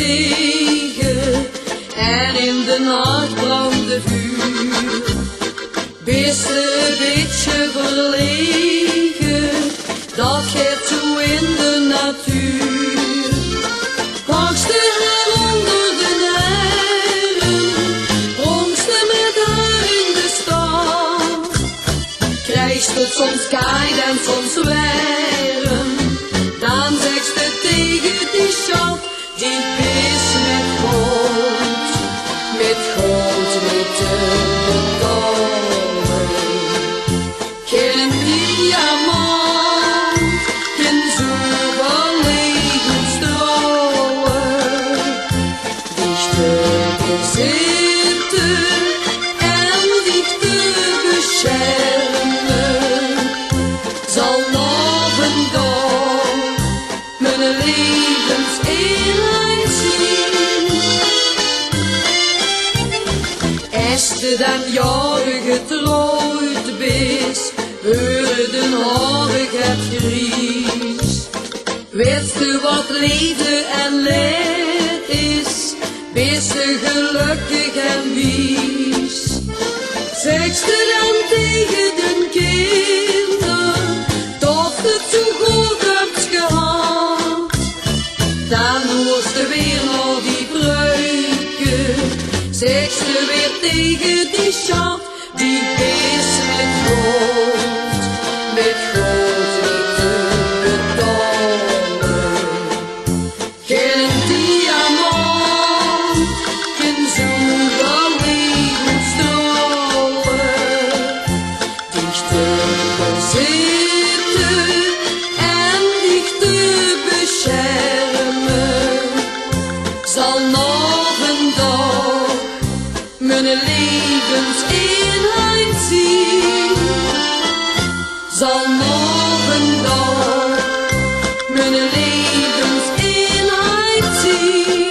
liggen en in de nacht brandde vuur. Beste beetje verlegen, dat gaat zo in de natuur. Hoogste onder de heren, brongste met haar in de stad. Krijgst het soms keid en soms weren, dan zegt ze tegen die schat, die vis met goud witte betalen. Geen diamant, geen zoveel levensstralen, dichte bezitten en dichte beschermen, zal nog een dag mijn levensinhoud zien. Als je dan jaren getrouwd bent, horen de horen het gries. Weet je wat liefde en leed is, bist je gelukkig en wies. Zeg je dan tegen de kinderen, dat het zo goed hebt gehad, dan hoort je weer naar die breuken. Zeg ze weer tegen die schat, die is met goud witte betalen. Geen diamant, geen zoveel levensstralen, dichte bezitten en dichte beschermen, zal nog een dag mijn levensinhoud zien. Zal nog een dag mijn levensinhoud zien.